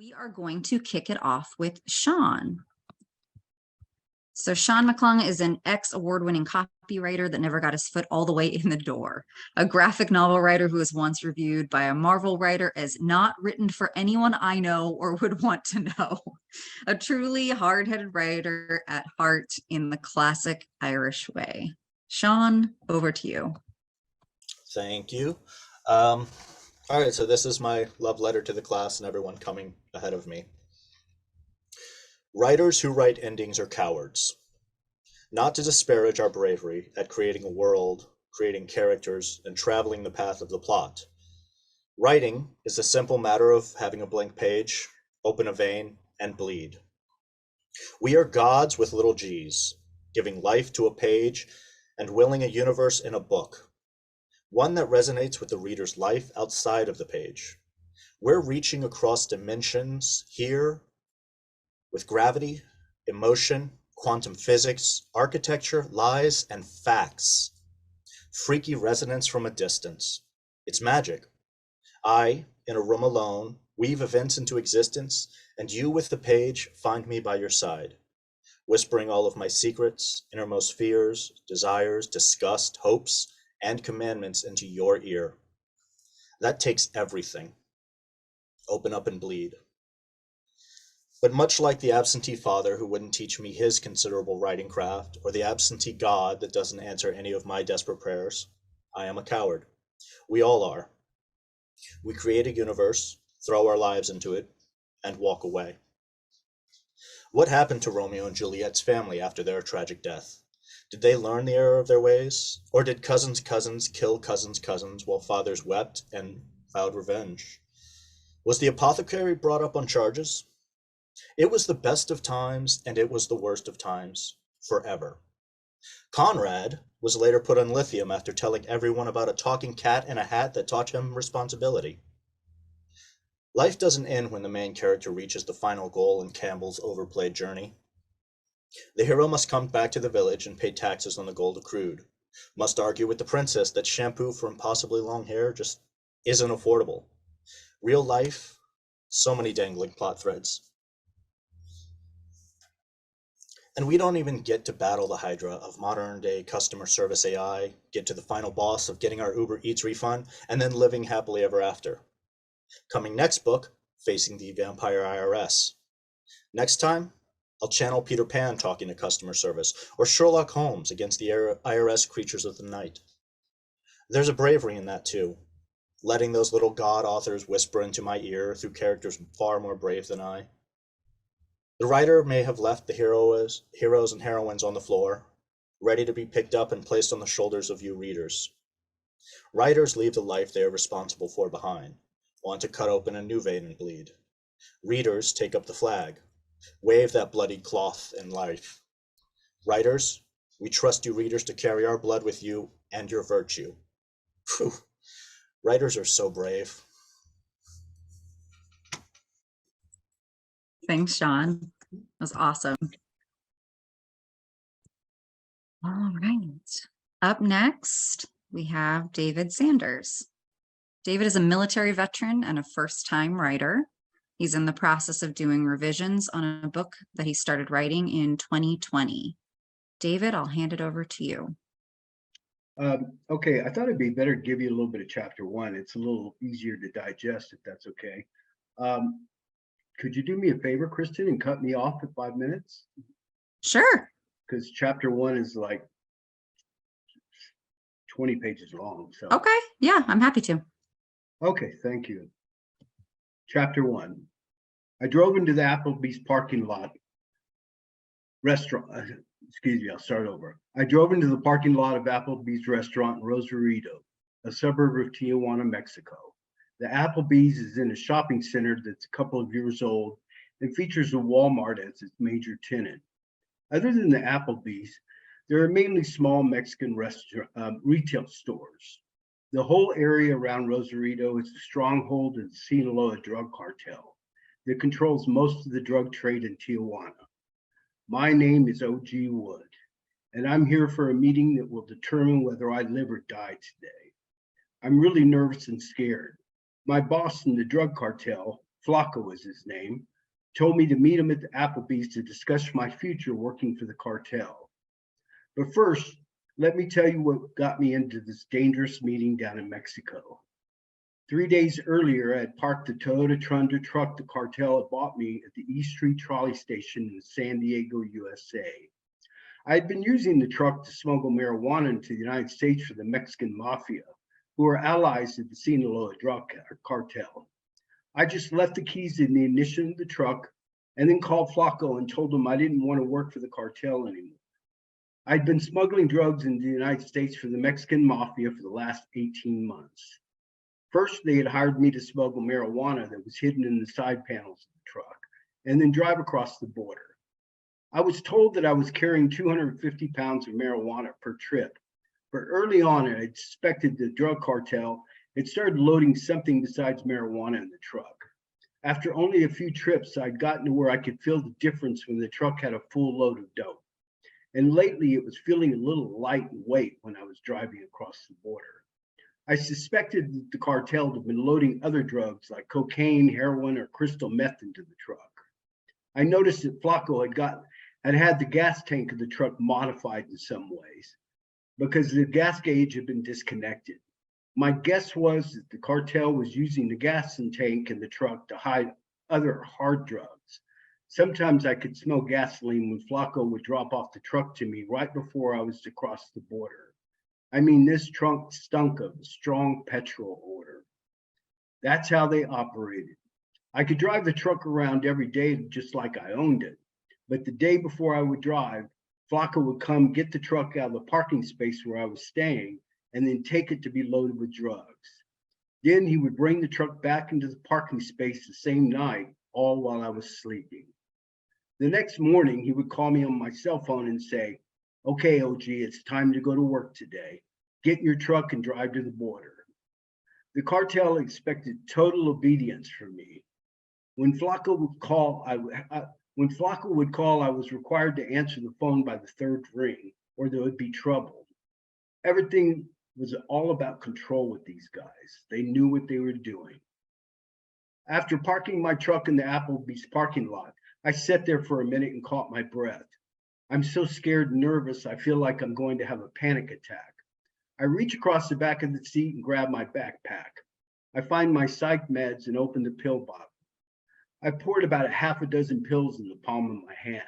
We are going to kick it off with Sean. So Sean McClung is an award-winning copywriter that never got his foot all the way in the door. A graphic novel writer who was once reviewed by a Marvel writer as not written for anyone I know or would want to know. A truly hard-headed writer at heart in the classic Irish way. Sean, over to you. Thank you. All right, so this is my love letter to the class and everyone coming ahead of me. Writers who write endings are cowards. Not to disparage our bravery at creating a world, creating characters, and traveling the path of the plot. Writing is the simple matter of having a blank page, open a vein, and bleed. We are gods with little g's, giving life to a page and willing a universe in a book. One that resonates with the reader's life outside of the page. We're reaching across dimensions here with gravity, emotion, quantum physics, architecture, lies, and facts. Freaky resonance from a distance. It's magic. I, in a room alone, weave events into existence, and you with the page find me by your side, whispering all of my secrets, innermost fears, desires, disgust, hopes, and commandments into your ear. That takes everything. Open up and bleed. But much like the absentee father who wouldn't teach me his considerable writing craft, or the absentee God that doesn't answer any of my desperate prayers, I am a coward. We all are. We create a universe, throw our lives into it, and walk away. What happened to Romeo and Juliet's family after their tragic death? Did they learn the error of their ways? Or did cousins' cousins kill cousins' cousins while fathers wept and vowed revenge? Was the apothecary brought up on charges? It was the best of times and it was the worst of times, forever. Conrad was later put on lithium after telling everyone about a talking cat in a hat that taught him responsibility. Life doesn't end when the main character reaches the final goal in Campbell's overplayed journey. The hero must come back to the village and pay taxes on the gold accrued. Must argue with the princess that shampoo for impossibly long hair just isn't affordable. Real life, so many dangling plot threads. And we don't even get to battle the Hydra of modern day customer service AI, get to the final boss of getting our Uber Eats refund, and then living happily ever after. Coming next book, Facing the Vampire IRS. Next time, I'll channel Peter Pan talking to customer service, or Sherlock Holmes against the IRS creatures of the night. There's a bravery in that too, letting those little god authors whisper into my ear through characters far more brave than I. The writer may have left the heroes and heroines on the floor, ready to be picked up and placed on the shoulders of you readers. Writers leave the life they are responsible for behind, want to cut open a new vein and bleed. Readers take up the flag, wave that bloodied cloth in life. Writers, we trust you readers to carry our blood with you and your virtue. Whew. Writers are so brave. Thanks, Sean. That was awesome. All right. Up next, we have David Sanders. David is a military veteran and a first-time writer. He's in the process of doing revisions on a book that he started writing in 2020. David, I'll hand it over to you. Okay, I thought it'd be better to give you a little bit of chapter one. It's a little easier to digest if that's okay. Could you do me a favor, Kristen, and cut me off at 5 minutes? Sure. Because chapter one is like 20 pages long. So Okay, yeah, I'm happy to. Okay, thank you. Chapter one. I drove into the Applebee's parking lot restaurant. Excuse me, I'll start over. I drove into the parking lot of Applebee's restaurant in Rosarito, a suburb of Tijuana, Mexico. The Applebee's is in a shopping center that's a couple of years old and features a Walmart as its major tenant. Other than the Applebee's, there are mainly small Mexican retail stores. The whole area around Rosarito is a stronghold of the Sinaloa drug cartel that controls most of the drug trade in Tijuana. My name is O.G. Wood, and I'm here for a meeting that will determine whether I live or die today. I'm really nervous and scared. My boss in the drug cartel, Flacco was his name, told me to meet him at the Applebee's to discuss my future working for the cartel. But first, let me tell you what got me into this dangerous meeting down in Mexico. 3 days earlier, I had parked the Toyota Tundra truck the cartel had bought me at the East Street Trolley Station in San Diego, USA. I had been using the truck to smuggle marijuana into the United States for the Mexican mafia, who are allies of the Sinaloa drug cartel. I just left the keys in the ignition of the truck and then called Flacco and told him I didn't want to work for the cartel anymore. I'd been smuggling drugs into the United States for the Mexican mafia for the last 18 months. First, they had hired me to smuggle marijuana that was hidden in the side panels of the truck and then drive across the border. I was told that I was carrying 250 pounds of marijuana per trip, but early on I had suspected the drug cartel had started loading something besides marijuana in the truck. After only a few trips, I'd gotten to where I could feel the difference when the truck had a full load of dope. And lately it was feeling a little light in weight when I was driving across the border. I suspected that the cartel had been loading other drugs like cocaine, heroin, or crystal meth into the truck. I noticed that Flacco had the gas tank of the truck modified in some ways because the gas gauge had been disconnected. My guess was that the cartel was using the gas tank in the truck to hide other hard drugs. Sometimes I could smell gasoline when Flacco would drop off the truck to me right before I was to cross the border. I mean, this trunk stunk of strong petrol odor. That's how they operated. I could drive the truck around every day just like I owned it. But the day before I would drive, Flacco would come get the truck out of the parking space where I was staying and then take it to be loaded with drugs. Then he would bring the truck back into the parking space the same night, all while I was sleeping. The next morning, he would call me on my cell phone and say, "Okay, OG, it's time to go to work today. Get in your truck and drive to the border." The cartel expected total obedience from me. When Flacco would call, I was required to answer the phone by the third ring, or there would be trouble. Everything was all about control with these guys. They knew what they were doing. After parking my truck in the Applebee's parking lot, I sat there for a minute and caught my breath. I'm so scared and nervous, I feel like I'm going to have a panic attack. I reach across the back of the seat and grab my backpack. I find my psych meds and open the pill bottle. I poured about a half a dozen pills in the palm of my hand.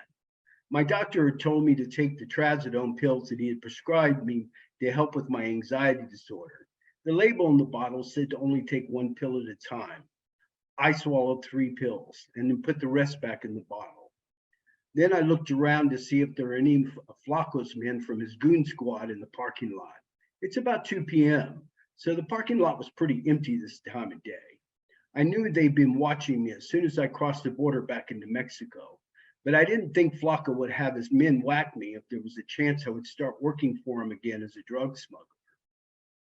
My doctor had told me to take the trazodone pills that he had prescribed me to help with my anxiety disorder. The label on the bottle said to only take one pill at a time. I swallowed 3 pills and then put the rest back in the bottle. Then I looked around to see if there were any of Flacco's men from his goon squad in the parking lot. It's about 2 p.m., so the parking lot was pretty empty this time of day. I knew they'd been watching me as soon as I crossed the border back into Mexico, but I didn't think Flacco would have his men whack me if there was a chance I would start working for him again as a drug smuggler.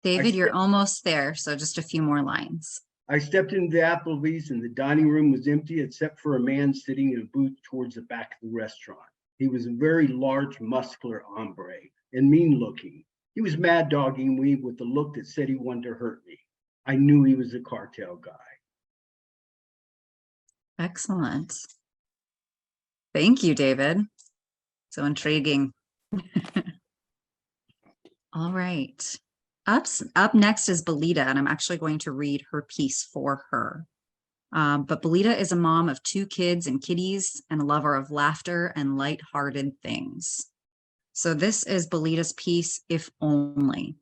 David, you're almost there, so just a few more lines. I stepped into the Applebee's and the dining room was empty except for a man sitting in a booth towards the back of the restaurant. He was a very large, muscular hombre and mean looking. He was mad dogging me with the look that said he wanted to hurt me. I knew he was a cartel guy. Excellent. Thank you, David. So intriguing. All right. Up next is Belita, and I'm actually going to read her piece for her. But Belita is a mom of 2 kids and kitties and a lover of laughter and lighthearted things. So this is Belita's piece, If Only.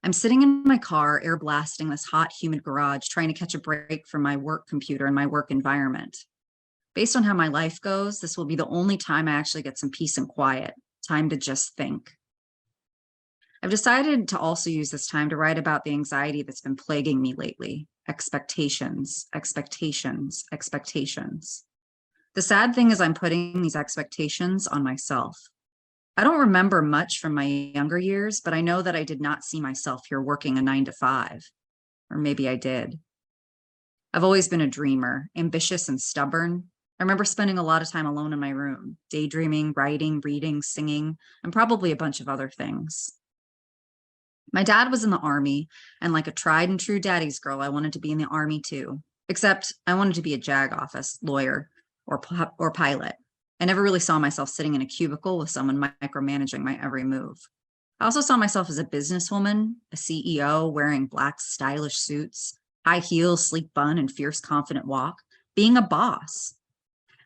I'm sitting in my car, air blasting this hot, humid garage, trying to catch a break from my work computer and my work environment. Based on how my life goes, this will be the only time I actually get some peace and quiet, time to just think. I've decided to also use this time to write about the anxiety that's been plaguing me lately. Expectations, expectations, expectations. The sad thing is I'm putting these expectations on myself. I don't remember much from my younger years, but I know that I did not see myself here working a 9 to 5, or maybe I did. I've always been a dreamer, ambitious and stubborn. I remember spending a lot of time alone in my room, daydreaming, writing, reading, singing, and probably a bunch of other things. My dad was in the Army, and like a tried and true daddy's girl, I wanted to be in the Army too. Except I wanted to be a JAG office lawyer or pilot. I never really saw myself sitting in a cubicle with someone micromanaging my every move. I also saw myself as a businesswoman, a CEO wearing black stylish suits, high heels, sleek bun, and fierce confident walk, being a boss.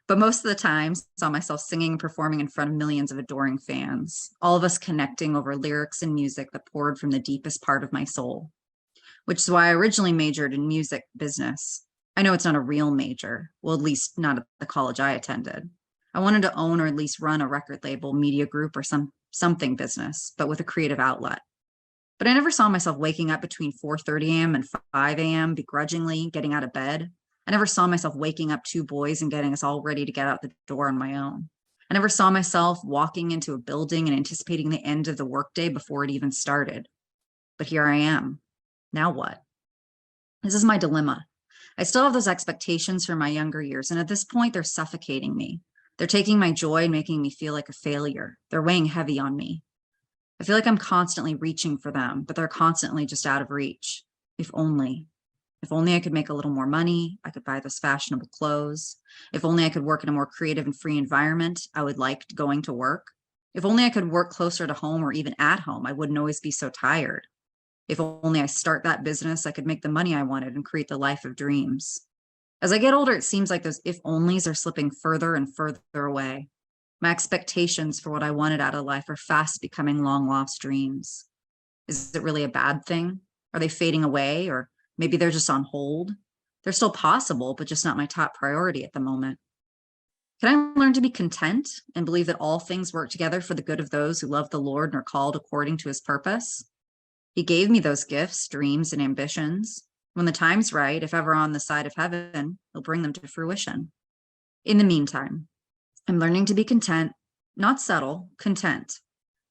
But most of the time, saw myself singing and performing in front of millions of adoring fans, all of us connecting over lyrics and music that poured from the deepest part of my soul, which is why I originally majored in music business. I know it's not a real major, well, at least not at the college I attended. I wanted to own or at least run a record label, media group, or something business, but with a creative outlet. But I never saw myself waking up between 4:30 a.m. and 5 a.m. begrudgingly getting out of bed. I never saw myself waking up two boys and getting us all ready to get out the door on my own. I never saw myself walking into a building and anticipating the end of the workday before it even started. But here I am. Now what? This is my dilemma. I still have those expectations from my younger years, and at this point, they're suffocating me. They're taking my joy and making me feel like a failure. They're weighing heavy on me. I feel like I'm constantly reaching for them, but they're constantly just out of reach. If only I could make a little more money, I could buy those fashionable clothes. If only I could work in a more creative and free environment, I would like going to work. If only I could work closer to home or even at home, I wouldn't always be so tired. If only I start that business, I could make the money I wanted and create the life of dreams. As I get older, it seems like those if onlys are slipping further and further away. My expectations for what I wanted out of life are fast becoming long lost dreams. Is it really a bad thing? Are they fading away, or maybe they're just on hold? They're still possible, but just not my top priority at the moment. Can I learn to be content and believe that all things work together for the good of those who love the Lord and are called according to his purpose? He gave me those gifts, dreams, and ambitions. When the time's right, if ever on the side of heaven, he'll bring them to fruition. In the meantime, I'm learning to be content, not settle, content.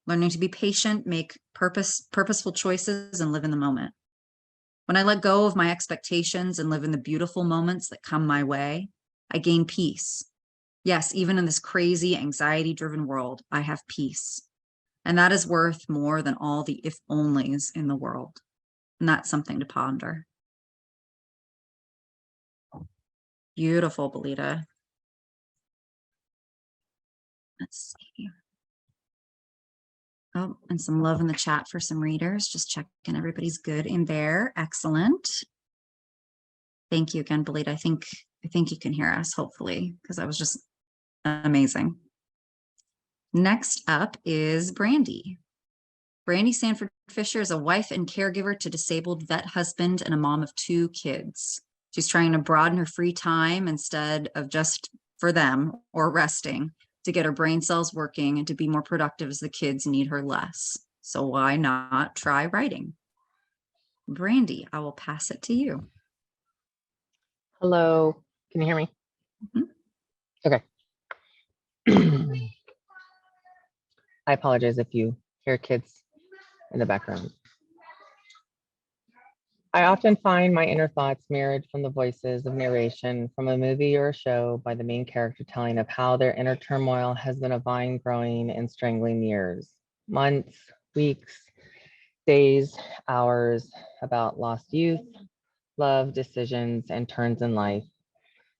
Learning to be patient, make purposeful choices, and live in the moment. When I let go of my expectations and live in the beautiful moments that come my way, I gain peace. Yes, even in this crazy, anxiety-driven world, I have peace. And that is worth more than all the if-onlys in the world. And that's something to ponder. Beautiful, Belita. Let's see. Oh, and some love in the chat for some readers. Just checking everybody's good in there. Excellent. Thank you again, Belita. I think you can hear us, hopefully, because that was just amazing. Next up is Brandy. Brandy Sanford Fisher is a wife and caregiver to disabled vet husband and a mom of 2 kids. She's trying to broaden her free time instead of just for them or resting, to get her brain cells working and to be more productive as the kids need her less. So why not try writing? Brandy, I will pass it to you. Hello, can you hear me? Mhm. Okay. I apologize if you hear kids in the background. I often find my inner thoughts mirrored from the voices of narration from a movie or a show by the main character telling of how their inner turmoil has been a vine growing and strangling years, months, weeks, days, hours, about lost youth, love, decisions, and turns in life.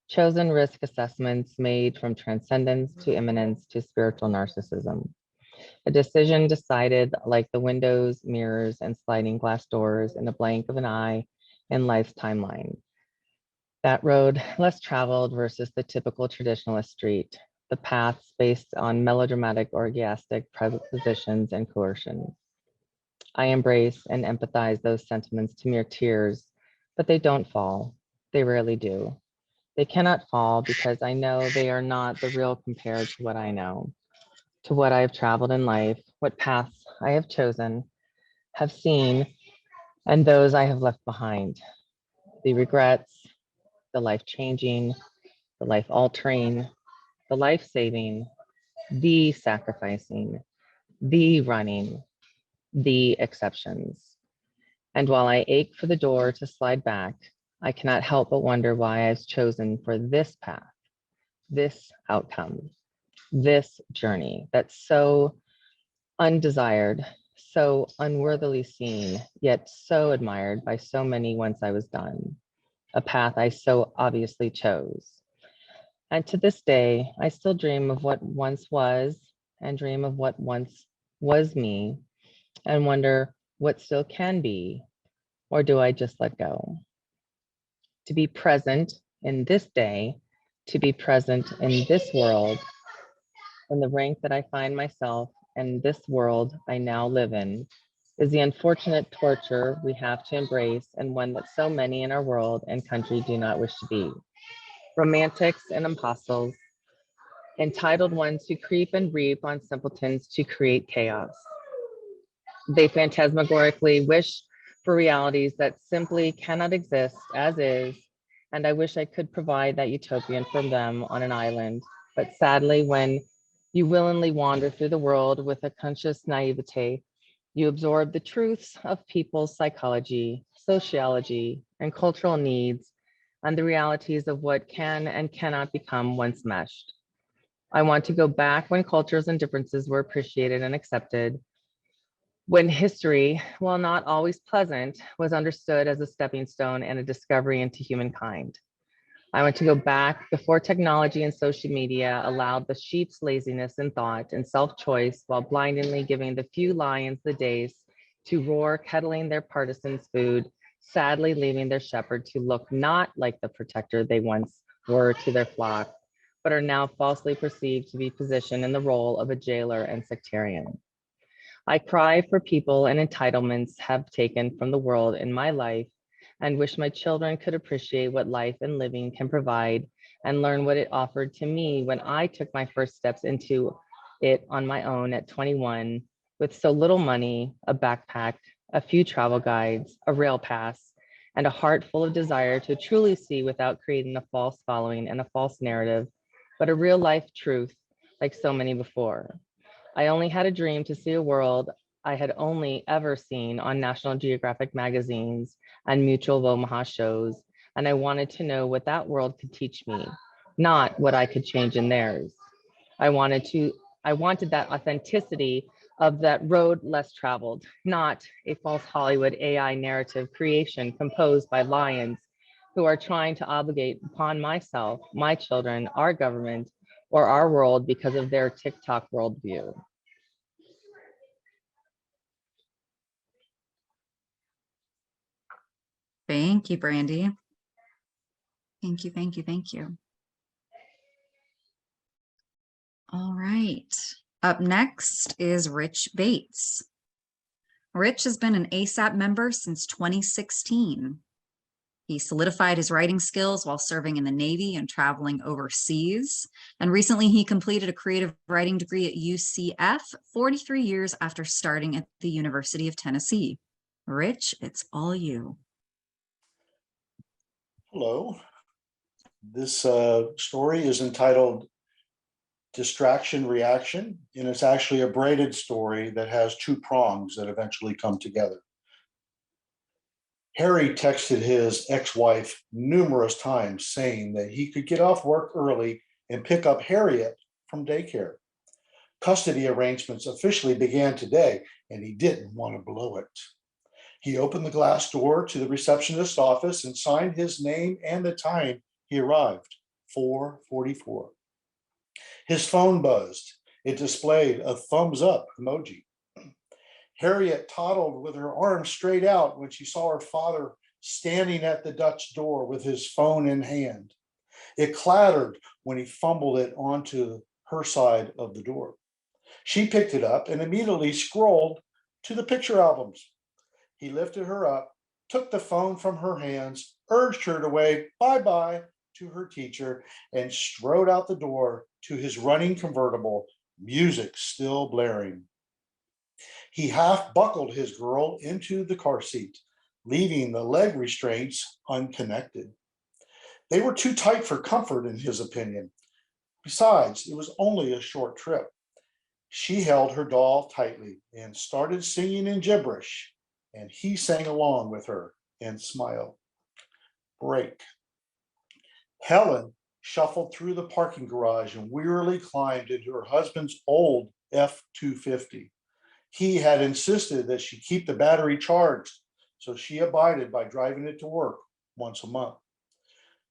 Chosen risk assessments made from transcendence to immanence to spiritual narcissism. A decision decided like the windows, mirrors, and sliding glass doors in a blank of an eye in life's timeline. That road less traveled versus the typical traditionalist street, the paths based on melodramatic orgiastic prepositions and coercion. I embrace and empathize those sentiments to mere tears, but they don't fall. They rarely do. They cannot fall because I know they are not the real compared to what I know, to what I have traveled in life, what paths I have chosen, have seen, and those I have left behind. The regrets, the life-changing, the life-altering, the life-saving, the sacrificing, the running, the exceptions. And while I ache for the door to slide back, I cannot help but wonder why I've chosen for this path, this outcome, this journey that's so undesired, so unworthily seen, yet so admired by so many once I was done. a path I so obviously chose. And to this day, I still dream of what once was and dream of what once was me and wonder what still can be, or do I just let go? To be present in this day, to be present in this world, in the rank that I find myself and this world I now live in, is the unfortunate torture we have to embrace and one that so many in our world and country do not wish to be. Romantics and apostles, entitled ones who creep and reap on simpletons to create chaos. They phantasmagorically wish for realities that simply cannot exist as is, and I wish I could provide that utopian for them on an island. But sadly, when you willingly wander through the world with a conscious naivete, you absorb the truths of people's psychology, sociology, and cultural needs, and the realities of what can and cannot become once meshed. I want to go back when cultures and differences were appreciated and accepted, when history, while not always pleasant, was understood as a stepping stone and a discovery into humankind. I want to go back before technology and social media allowed the sheep's laziness in thought and self-choice while blindly giving the few lions the days to roar, kettling their partisans' food, sadly leaving their shepherd to look not like the protector they once were to their flock, but are now falsely perceived to be positioned in the role of a jailer and sectarian. I cry for people and entitlements have taken from the world in my life and wish my children could appreciate what life and living can provide and learn what it offered to me when I took my first steps into it on my own at 21 with so little money, a backpack, a few travel guides, a rail pass, and a heart full of desire to truly see without creating a false following and a false narrative, but a real life truth like so many before. I only had a dream to see a world I had only ever seen on National Geographic magazines and Mutual of Omaha shows, and I wanted to know what that world could teach me, not what I could change in theirs. I wanted that authenticity of that road less traveled, not a false Hollywood AI narrative creation composed by lions who are trying to obligate upon myself, my children, our government, or our world because of their TikTok worldview. Thank you, Brandy. Thank you, thank you, thank you. All right. Up next is Rich Bates. Rich has been an ASAP member since 2016. He solidified his writing skills while serving in the Navy and traveling overseas. And recently he completed a creative writing degree at UCF, 43 years after starting at the University of Tennessee. Rich, it's all you. Hello. This story is entitled Distraction Reaction, and it's actually a braided story that has two prongs that eventually come together. Harry texted his ex-wife numerous times saying that he could get off work early and pick up Harriet from daycare. Custody arrangements officially began today, and he didn't want to blow it. He opened the glass door to the receptionist's office and signed his name and the time he arrived, 4:44. His phone buzzed. It displayed a thumbs up emoji. Harriet toddled with her arms straight out when she saw her father standing at the Dutch door with his phone in hand. It clattered when he fumbled it onto her side of the door. She picked it up and immediately scrolled to the picture albums. He lifted her up, took the phone from her hands, urged her to wave bye-bye to her teacher, and strode out the door to his running convertible, music still blaring. He half buckled his girl into the car seat, leaving the leg restraints unconnected. They were too tight for comfort, in his opinion. Besides, it was only a short trip. She held her doll tightly and started singing in gibberish, and he sang along with her and smiled. Break. Helen shuffled through the parking garage and wearily climbed into her husband's old F-250. He had insisted that she keep the battery charged, so she abided by driving it to work once a month.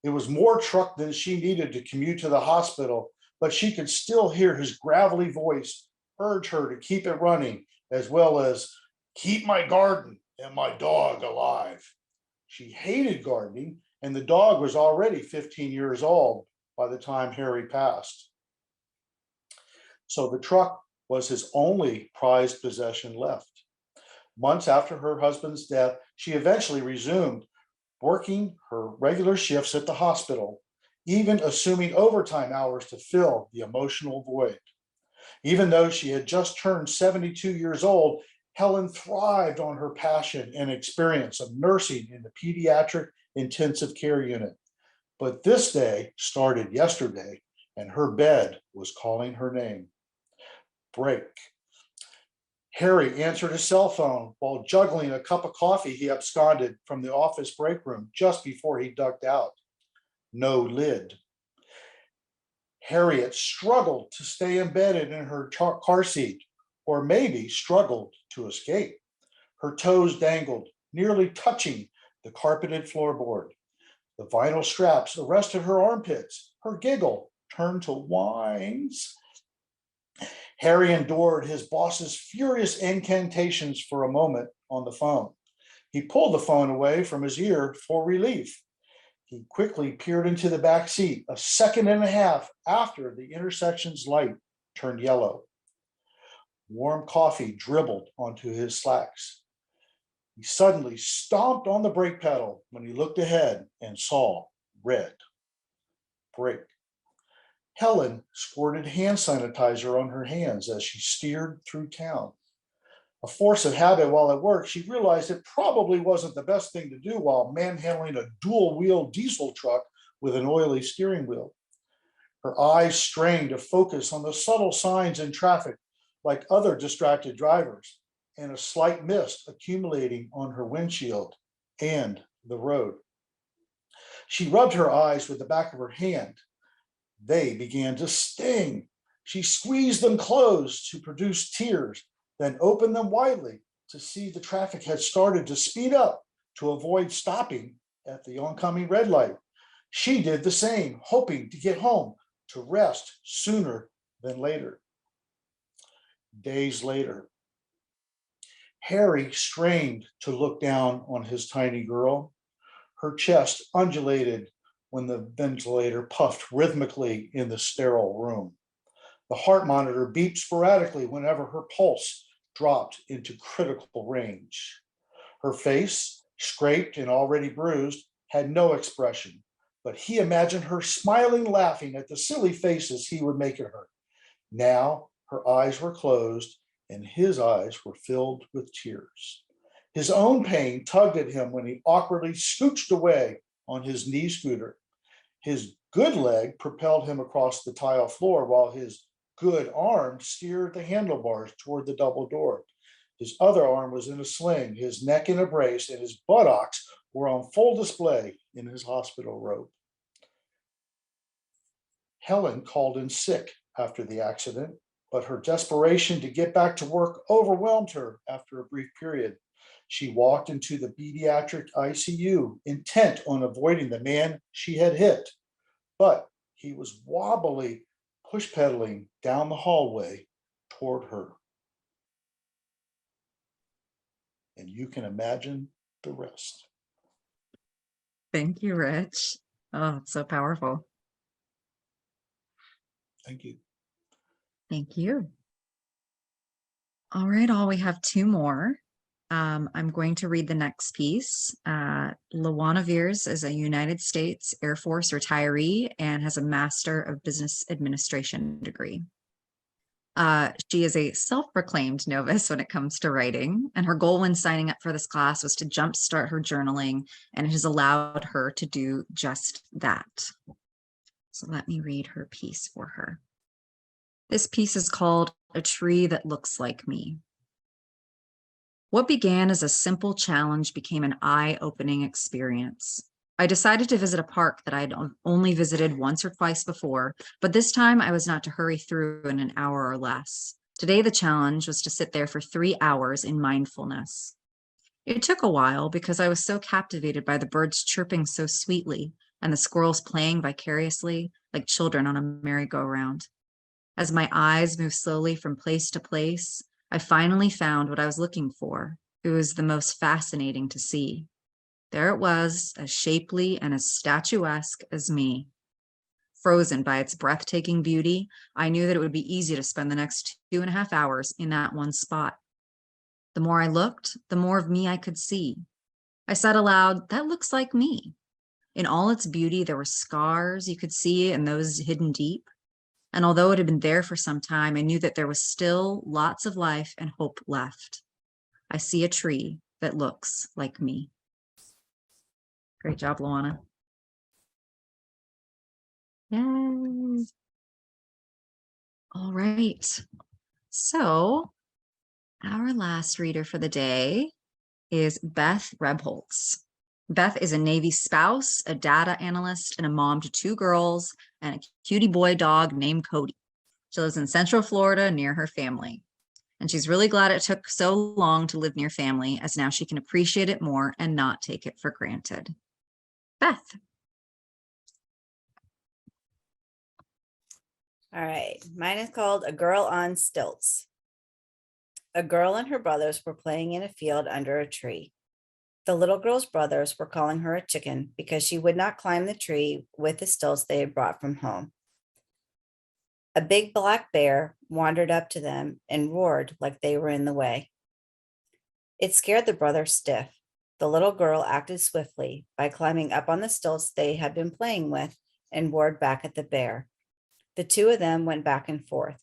It was more truck than she needed to commute to the hospital, but she could still hear his gravelly voice urge her to keep it running, as well as keep my garden and my dog alive. She hated gardening, and the dog was already 15 years old by the time Harry passed. So the truck was his only prized possession left. Months after her husband's death, she eventually resumed working her regular shifts at the hospital, even assuming overtime hours to fill the emotional void. Even though she had just turned 72 years old, Helen thrived on her passion and experience of nursing in the pediatric intensive care unit. But this day started yesterday, and her bed was calling her name. Break. Harry answered his cell phone while juggling a cup of coffee he absconded from the office break room just before he ducked out. No lid. Harriet struggled to stay embedded in her car seat, or maybe struggled to escape. Her toes dangled, nearly touching the carpeted floorboard. The vinyl straps arrested her armpits. Her giggle turned to whines. Harry endured his boss's furious incantations for a moment on the phone. He pulled the phone away from his ear for relief. He quickly peered into the back seat a second and a half after the intersection's light turned yellow. Warm coffee dribbled onto his slacks. He suddenly stomped on the brake pedal when he looked ahead and saw red. Brake. Helen squirted hand sanitizer on her hands as she steered through town. A force of habit while at work, she realized it probably wasn't the best thing to do while manhandling a dual-wheel diesel truck with an oily steering wheel. Her eyes strained to focus on the subtle signs in traffic, like other distracted drivers, and a slight mist accumulating on her windshield and the road. She rubbed her eyes with the back of her hand. They began to sting. She squeezed them closed to produce tears, then opened them widely to see the traffic had started to speed up to avoid stopping at the oncoming red light. She did the same, hoping to get home to rest sooner than later. Days later, Harry strained to look down on his tiny girl. Her chest undulated when the ventilator puffed rhythmically in the sterile room. The heart monitor beeped sporadically whenever her pulse dropped into critical range. Her face, scraped and already bruised, had no expression, but he imagined her smiling, laughing at the silly faces he would make at her. Now her eyes were closed and his eyes were filled with tears. His own pain tugged at him when he awkwardly scooched away on his knee scooter. His good leg propelled him across the tile floor while his good arm steered the handlebars toward the double door. His other arm was in a sling, his neck in a brace, and his buttocks were on full display in his hospital robe. Helen called in sick after the accident, but her desperation to get back to work overwhelmed her after a brief period. She walked into the pediatric ICU, intent on avoiding the man she had hit, but he was wobbly, push pedaling down the hallway toward her. And you can imagine the rest. Thank you, Rich. Oh, it's so powerful. Thank you. Thank you. All right, we have two more. I'm going to read the next piece. Lawana Veers is a United States Air Force retiree and has a Master of Business Administration degree. She is a self-proclaimed novice when it comes to writing, and her goal when signing up for this class was to jumpstart her journaling, and it has allowed her to do just that. So let me read her piece for her. This piece is called A Tree That Looks Like Me. What began as a simple challenge became an eye-opening experience. I decided to visit a park that I'd only visited once or twice before, but this time I was not to hurry through in an hour or less. Today, the challenge was to sit there for 3 hours in mindfulness. It took a while because I was so captivated by the birds chirping so sweetly, and the squirrels playing vicariously like children on a merry-go-round. As my eyes moved slowly from place to place, I finally found what I was looking for. It was the most fascinating to see. There it was, as shapely and as statuesque as me. Frozen by its breathtaking beauty, I knew that it would be easy to spend the next 2.5 hours in that one spot. The more I looked, the more of me I could see. I said aloud, "That looks like me." In all its beauty, there were scars you could see and those hidden deep. And although it had been there for some time, I knew that there was still lots of life and hope left. I see a tree that looks like me. Great job, Luana. Yay. All right. So our last reader for the day is Beth Rebholz. Beth is a Navy spouse, a data analyst, and a mom to 2 girls and a cutie boy dog named Cody. She lives in Central Florida near her family. And she's really glad it took so long to live near family, as now she can appreciate it more and not take it for granted. Beth. All right, mine is called A Girl on Stilts. A girl and her brothers were playing in a field under a tree. The little girl's brothers were calling her a chicken because she would not climb the tree with the stilts they had brought from home. A big black bear wandered up to them and roared like they were in the way. It scared the brothers stiff. The little girl acted swiftly by climbing up on the stilts they had been playing with and roared back at the bear. The 2 of them went back and forth.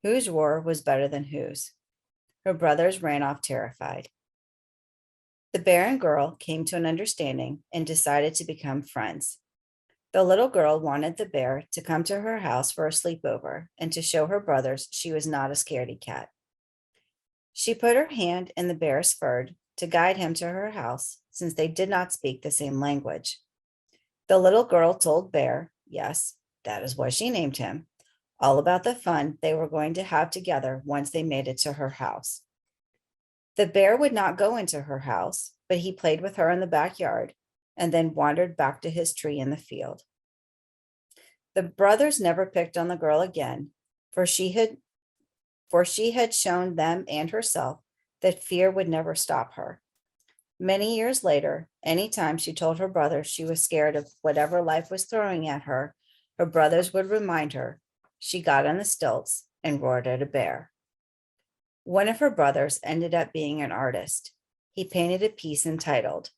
Whose roar was better than whose? Her brothers ran off terrified. The bear and girl came to an understanding and decided to become friends. The little girl wanted the bear to come to her house for a sleepover and to show her brothers she was not a scaredy cat. She put her hand in the bear's fur to guide him to her house, since they did not speak the same language. The little girl told Bear, yes, that is what she named him, all about the fun they were going to have together once they made it to her house. The bear would not go into her house, but he played with her in the backyard and then wandered back to his tree in the field. The brothers never picked on the girl again, for she had shown them and herself that fear would never stop her. Many years later, anytime she told her brothers she was scared of whatever life was throwing at her, her brothers would remind her she got on the stilts and roared at a bear. One of her brothers ended up being an artist. He painted a piece entitled,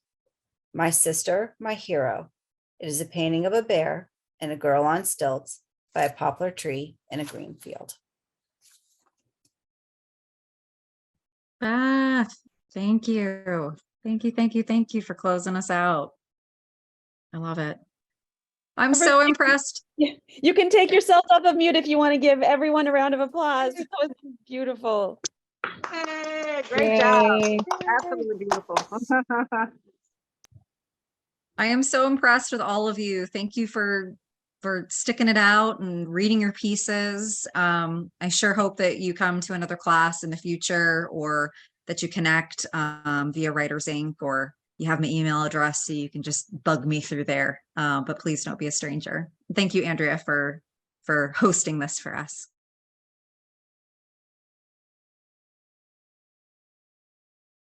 "My Sister, My Hero." It is a painting of a bear and a girl on stilts by a poplar tree in a green field. Beth, thank you. Thank you for closing us out. I love it. I'm so impressed. You can take yourself off of mute if you want to give everyone a round of applause. That was beautiful. Hey, great job. Yay. Absolutely beautiful. I am so impressed with all of you. Thank you for sticking it out and reading your pieces. I sure hope that you come to another class in the future, or that you connect via Writers Inc., or you have my email address so you can just bug me through there. But please don't be a stranger. Thank you, Andrea, for hosting this for us.